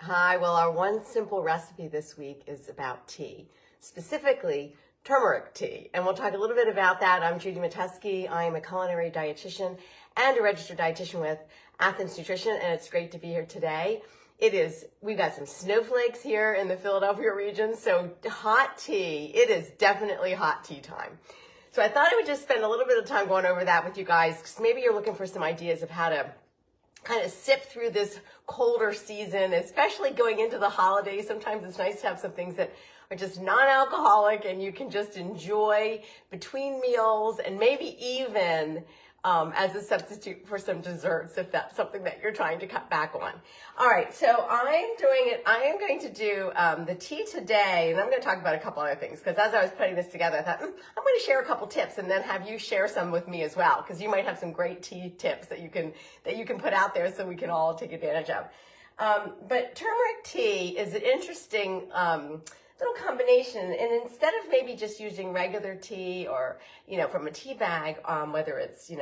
Hi, well, our one simple recipe this week is about tea, specifically turmeric tea. And we'll talk a little bit about that. I'm Judy Metesky. I am a culinary dietitian and a registered dietitian with Athens Nutrition, and it's great to be here today. We've got some snowflakes here in the Philadelphia region, so hot tea. It is definitely hot tea time. So I thought I would just spend a little bit of time going over that with you guys, because maybe you're looking for some ideas of how to kind of sip through this colder season, especially going into the holidays. Sometimes it's nice to have some things that are just non-alcoholic and you can just enjoy between meals, and maybe even as a substitute for some desserts if that's something that you're trying to cut back on. All right, so I am going to do the tea today, and I'm going to talk about a couple other things, because as I was putting this together, I thought, I'm going to share a couple tips and then have you share some with me as well, because you might have some great tea tips that you can put out there so we can all take advantage of. But turmeric tea is an interesting little combination, and instead of maybe just using regular tea or from a tea bag, whether it's an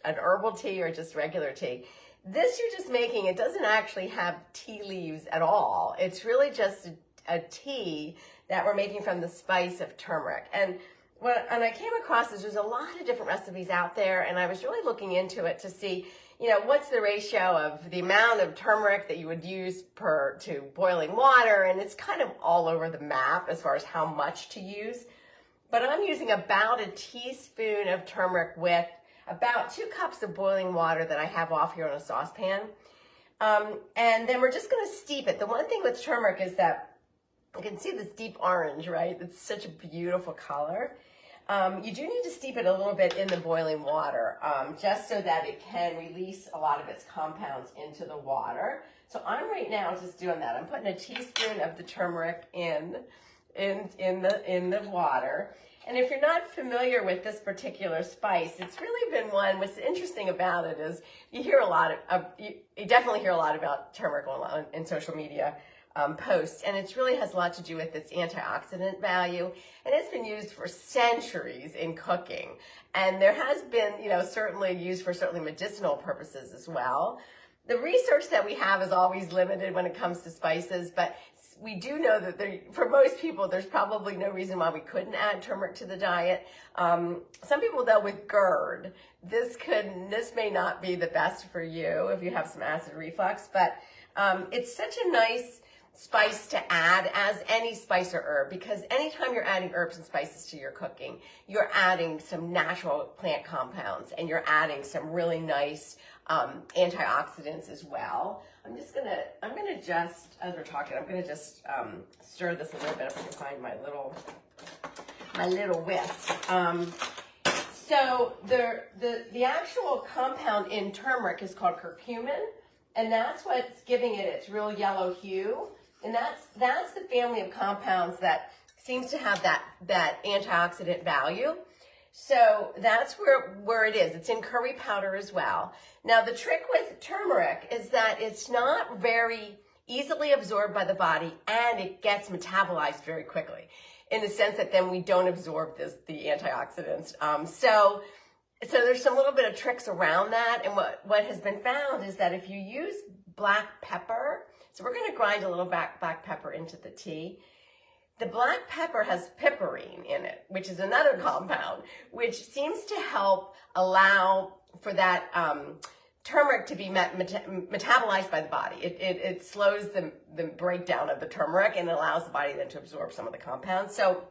herbal tea or just regular tea, this you're just making, it doesn't actually have tea leaves at all. It's really just a tea that we're making from the spice of turmeric. And I came across this, there's a lot of different recipes out there, and I was really looking into it to see what's the ratio of the amount of turmeric that you would use to boiling water, and it's kind of all over the map as far as how much to use. But I'm using about a teaspoon of turmeric with about 2 cups of boiling water that I have off here on a saucepan. And then we're just going to steep it. The one thing with turmeric is that you can see this deep orange, right? It's such a beautiful color. You do need to steep it a little bit in the boiling water, just so that it can release a lot of its compounds into the water. So I'm right now just doing that. I'm putting a teaspoon of the turmeric in the water. And if you're not familiar with this particular spice, it's really been one. What's interesting about it is you definitely hear a lot about turmeric in social media posts, and it really has a lot to do with its antioxidant value, and it's been used for centuries in cooking, and there has been certainly used for medicinal purposes as well. The research that we have is always limited when it comes to spices, but we do know that for most people there's probably no reason why we couldn't add turmeric to the diet. Some people, though, with GERD, this may not be the best for you if you have some acid reflux, but it's such a nice spice to add as any spice or herb, because anytime you're adding herbs and spices to your cooking, you're adding some natural plant compounds, and you're adding some really nice antioxidants as well. I'm gonna just, as we're talking, I'm gonna just stir this a little bit if I can find my little whisk. So the actual compound in turmeric is called curcumin, and that's what's giving it its real yellow hue. And that's the family of compounds that seems to have that antioxidant value. So that's where it is. It's in curry powder as well. Now, the trick with turmeric is that it's not very easily absorbed by the body, and it gets metabolized very quickly, in the sense that then we don't absorb the antioxidants. So there's some little bit of tricks around that. And what has been found is that if you use black pepper, so we're going to grind a little black pepper into the tea. The black pepper has piperine in it, which is another compound, which seems to help allow for that turmeric to be metabolized by the body. It slows the breakdown of the turmeric and allows the body then to absorb some of the compounds. So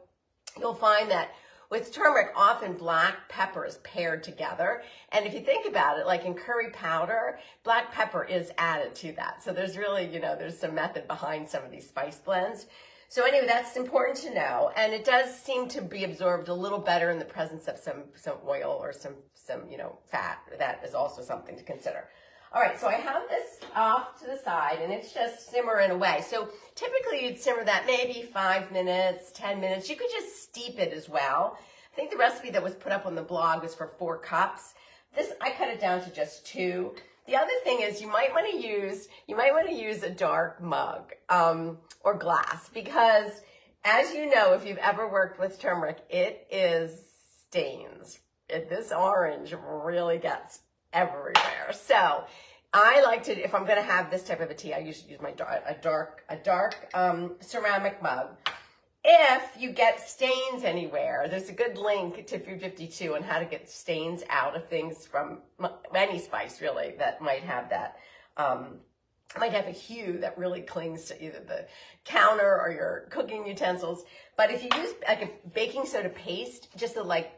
you'll find that with turmeric, often black pepper is paired together. And if you think about it, like in curry powder, black pepper is added to that. So there's really, there's some method behind some of these spice blends. So anyway, that's important to know. And it does seem to be absorbed a little better in the presence of some oil or some fat. That is also something to consider. All right, so I have this off to the side, and it's just simmering away. So typically you'd simmer that maybe 5 minutes, 10 minutes. You could just steep it as well. I think the recipe that was put up on the blog was for 4 cups. This, I cut it down to just 2. The other thing is you might want to use a dark mug or glass, because as you know, if you've ever worked with turmeric, it is stains. This orange really gets everywhere. So I like to, if I'm going to have this type of a tea, I usually use a dark ceramic mug. If you get stains anywhere, there's a good link to Food 52 on how to get stains out of things from any spice, really, that might have that, might have a hue that really clings to either the counter or your cooking utensils. But if you use like a baking soda paste, just like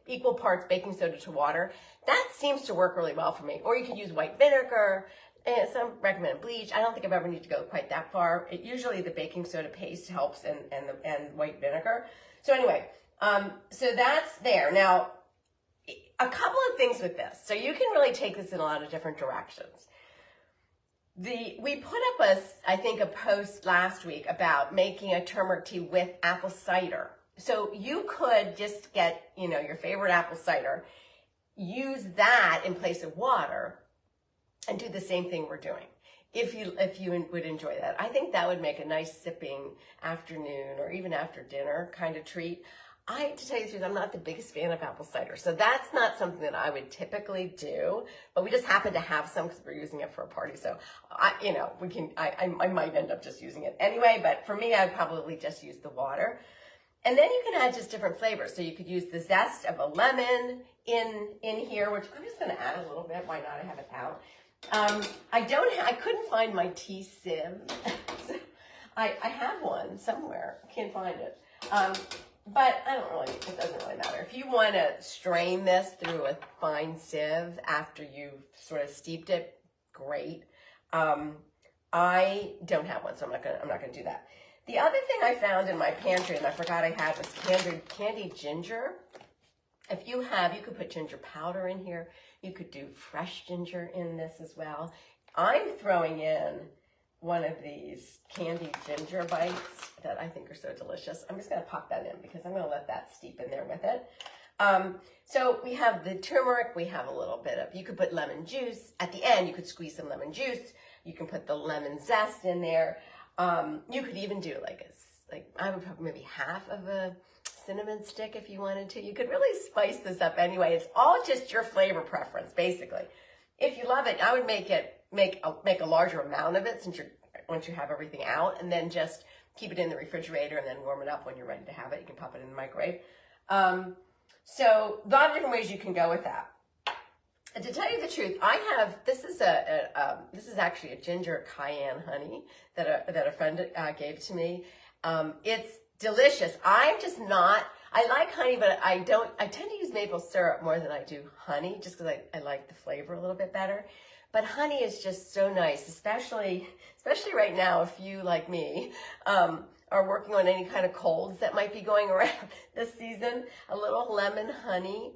equal parts baking soda to water, that seems to work really well for me. Or you could use white vinegar. And some recommend bleach. I don't think I've ever need to go quite that far. Usually the baking soda paste helps and white vinegar. So anyway, so that's there. Now, a couple of things with this. So you can really take this in a lot of different directions. We put up I think a post last week about making a turmeric tea with apple cider. So you could just get, your favorite apple cider, use that in place of water, and do the same thing we're doing. If you would enjoy that. I think that would make a nice sipping afternoon or even after dinner kind of treat. To tell you the truth, I'm not the biggest fan of apple cider, so that's not something that I would typically do, but we just happen to have some because we're using it for a party. So I might end up just using it anyway, but for me, I'd probably just use the water. And then you can add just different flavors. So you could use the zest of a lemon in here, which I'm just gonna add a little bit. Why not? I have it out. I couldn't find my tea sieve. I have one somewhere. I can't find it. But it doesn't really matter. If you want to strain this through a fine sieve after you've sort of steeped it, great. I don't have one, so I'm not gonna do that. The other thing I found in my pantry, and I forgot I had, was candied ginger. If you could put ginger powder in here. You could do fresh ginger in this as well. I'm throwing in one of these candied ginger bites that I think are so delicious. I'm just gonna pop that in because I'm gonna let that steep in there with it. So we have the turmeric, we have a little bit of, you could put lemon juice. At the end, you could squeeze some lemon juice. You can put the lemon zest in there. You could even do I would probably maybe half of a cinnamon stick if you wanted to. You could really spice this up anyway. It's all just your flavor preference, basically. If you love it, I would make a larger amount of it once you have everything out, and then just keep it in the refrigerator and then warm it up when you're ready to have it. You can pop it in the microwave. So a lot of different ways you can go with that. And to tell you the truth, this is actually a ginger cayenne honey that a friend gave to me. It's delicious. I like honey, but I tend to use maple syrup more than I do honey, just because I like the flavor a little bit better. But honey is just so nice, especially right now, if you, like me, are working on any kind of colds that might be going around this season. A little lemon honey,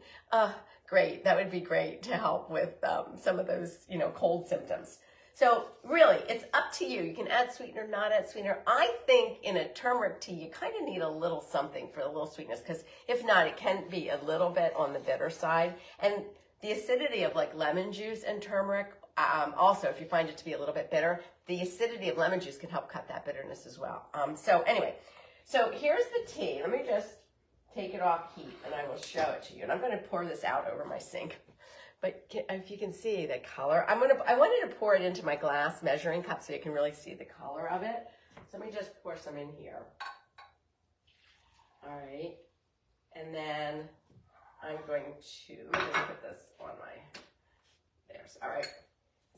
great. That would be great to help with some of those, cold symptoms. So really, it's up to you. You can add sweetener, not add sweetener. I think in a turmeric tea, you kind of need a little something for a little sweetness, because if not, it can be a little bit on the bitter side. And the acidity of like lemon juice and turmeric, also, if you find it to be a little bit bitter, the acidity of lemon juice can help cut that bitterness as well. So anyway, so here's the tea. Let me just take it off heat and I will show it to you. And I'm going to pour this out over my sink. But if you can see the color, I wanted to pour it into my glass measuring cup so you can really see the color of it. So let me just pour some in here. All right. And then I'm going to, let me just put this on there's, all right.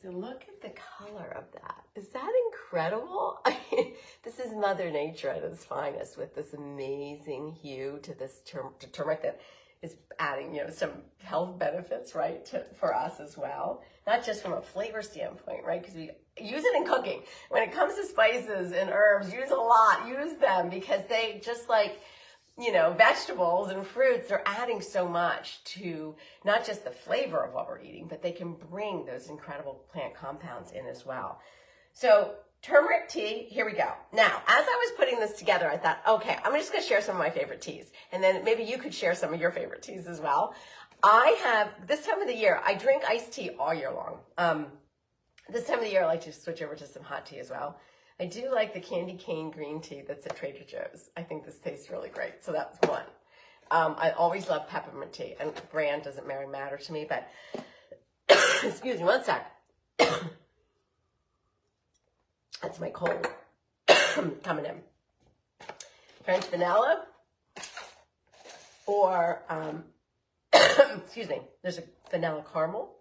So look at the color of that. Is that incredible? I mean, this is Mother Nature at its finest, with this amazing hue to this turmeric that is adding, some health benefits, right, for us as well. Not just from a flavor standpoint, right, because we use it in cooking. When it comes to spices and herbs, use them, because they, just like, vegetables and fruits, they're adding so much to not just the flavor of what we're eating, but they can bring those incredible plant compounds in as well. So turmeric tea, here we go. Now, as I was putting this together, I thought, okay, I'm just going to share some of my favorite teas. And then maybe you could share some of your favorite teas as well. This time of the year, I drink iced tea all year long. This time of the year, I like to switch over to some hot tea as well. I do like the candy cane green tea that's at Trader Joe's. I think this tastes really great. So that's one. I always love peppermint tea, and brand doesn't really matter to me, but excuse me one sec. That's my cold coming in. French vanilla, or, excuse me, there's a vanilla caramel.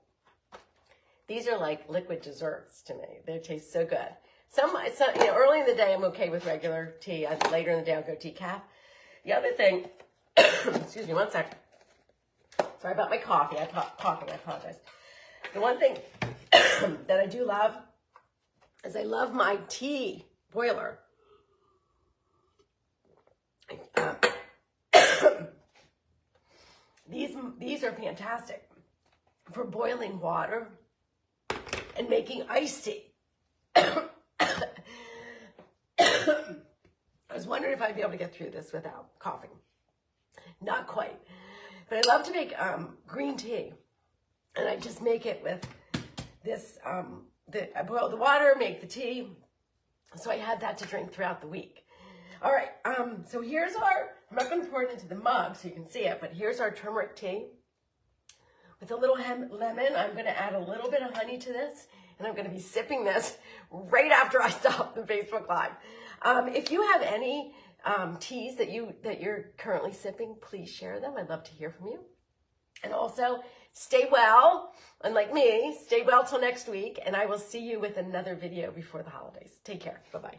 These are like liquid desserts to me. They taste so good. Early in the day, I'm okay with regular tea. Later in the day, I'll go decaf. The other thing, excuse me, one sec. Sorry about my coffee. I'm coughing, I apologize. The one thing that I do love is I love my tea boiler. These are fantastic for boiling water and making iced tea. I was wondering if I'd be able to get through this without coughing. Not quite. But I love to make green tea. And I just make it with this, I boil the water, make the tea. So I have that to drink throughout the week. All right, so here's our, I'm not going to pour it into the mug so you can see it, but here's our turmeric tea. With a little lemon, I'm going to add a little bit of honey to this, and I'm going to be sipping this right after I stop the Facebook Live. If you have any teas that you're currently sipping, please share them. I'd love to hear from you. And also, stay well, unlike me, stay well till next week, and I will see you with another video before the holidays. Take care. Bye-bye.